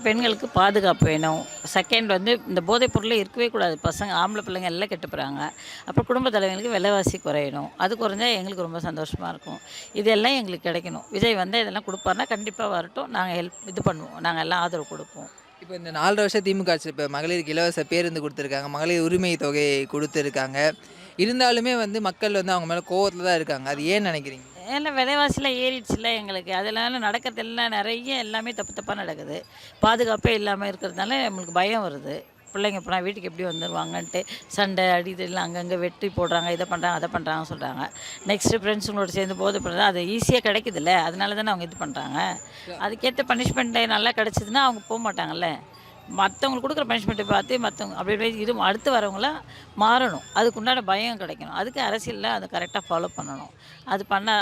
பெண்களுக்கு பாதுகாப்பு வேணும். செகண்ட் வந்து இந்த போதைப் பொருளே இருக்கவே கூடாது. பசங்க ஆம்பளை பிள்ளைங்க எல்லாம் கெட்டு போறாங்க. அப்புறம் குடும்ப தலைவிகளுக்கு விலைவாசி குறையணும். அது குறைஞ்சா எங்களுக்கு ரொம்ப சந்தோஷமா இருக்கும். இதெல்லாம் எங்களுக்கு கிடைக்கணும். விஜய் வந்து இதெல்லாம் குடுப்பாருன்னா, கண்டிப்பா வரட்டும். நாங்க இது பண்ணுவோம். நாங்க எல்லாம் ஆதரவு குடுப்போம். இப்ப இந்த 4 வருஷம் திமுக ஆட்சி இப்ப மகளிருக்கு இலவச பேருந்து குடுத்துருக்காங்க. மகளிர் உரிமை தொகை குடுத்துருக்காங்க. இருந்தாலுமே வந்து மக்கள் வந்து அவங்க மேல கோவத்துல தான் இருக்காங்க. அது ஏன்னு நெனைக்கிறீங்க? ஏன்னா விலைவாசிலாம் ஏறிடுச்சுல்ல எங்களுக்கு. அதனால நடக்கிறதெல்லாம் நெறைய எல்லாமே தப்பு தப்பா நடக்குது. பாதுகாப்பே இல்லாம இருக்கிறதுனால நம்மளுக்கு பயம் வருது. பிள்ளைங்க இப்ப நான் வீட்டுக்கு எப்படி வந்துருவாங்கன்ட்டு சண்டை, அடிதடிலாம் அங்கங்க வெட்டி போடுறாங்க. இத பண்றாங்க, அத பண்றாங்கன்னு சொல்றாங்க. நெக்ஸ்ட்டு ஃப்ரெண்ட்ஸுங்களோட சேர்ந்து போதை பண்றது அது ஈஸியா கிடைக்குதுல்ல. அதனால தானே அவங்க இது பண்றாங்க. அதுக்கேத்த பனிஷ்மெண்ட் நல்லா கிடைச்சதுன்னா அவங்க போமாட்டாங்கல்ல. மத்தவங்களுக்கு குடுக்குற பனிஷ்மெண்ட்ட பார்த்து மத்தவங்க அப்படி இப்படி அடுத்து வரவங்கலாம் மாறணும். அதுக்குண்டான பயம் கிடைக்கணும். அதுக்கு அரசியல்ல அத கரெக்ட்டா ஃபாலோ பண்ணணும்.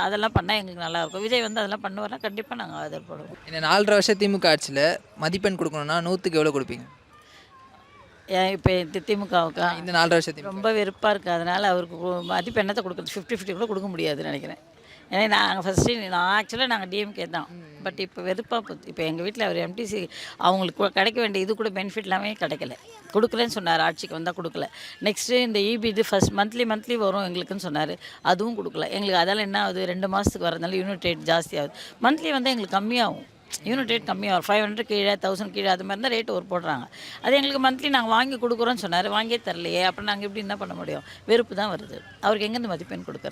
அதெல்லாம் பண்ணா எங்களுக்கு நல்லாயிருக்கும். விஜய் வந்து அதெல்லாம் பண்ணுவாருன்னா, கண்டிப்பா நாங்க ஆதரப்படுவோம். இந்த 4 1/2 வருஷம் திமுக ஆட்சியில மதிப்பெண் குடுக்கணும்னா 100க்கு எவ்வளோ குடுப்பீங்க? ஏன் இப்ப திமுகவுக்கா? இந்த 4 1/2 வருஷம் திமுக. ரொம்ப வெறுப்பா இருக்கு. அதனால அவருக்கு மதிப்பு என்னத்த குடுக்குறது? 50, 50 கூட குடுக்க முடியாதுன்னு நெனைக்கிறேன். ஏன்னா நான் ஆக்சுவலா நாங்க டிஎம்கே தான். பட் இப்ப வெறுப்பா போச்சு. இப்ப எங்க வீட்ல அவர் எம்டிசி அவங்களுக்கு கிடைக்க வேண்டிய இது கூட பெனிஃபிட் எல்லாமே கிடைக்கல. குடுக்கலன்னு சொன்னாரு. ஆட்சிக்கு வந்தா குடுக்கல. நெக்ஸ்ட்டு இந்த ஈபி இது ஃபர்ஸ்ட் மந்த்லி வரும் எங்களுக்குன்னு சொன்னாரு. அதுவும் குடுக்கல. எங்களுக்கு அதால என்ன ஆகுது 2 மாசத்துக்கு வரதுனால யூனிட் ரேட் ஜாஸ்தி ஆகுது. மந்த்லி வந்தா எங்களுக்கு கம்மியாகும். யூனிட் ரேட் கம்மியாகும். 500 கீழ 1000 கீழ அது மாரி தான் ரேட் போடுறாங்க. அது எங்களுக்கு மந்த்லி நாங்க வாங்கி குடுக்குறோம்னு சொன்னாரு. வாங்கியே தரலையே! அப்புறம் நாங்க எப்படி என்ன பண்ண முடியும்? வெறுப்பு தான் வருது. அவருக்கு எங்கேருந்து மதிப்பெண் குடுக்குறது?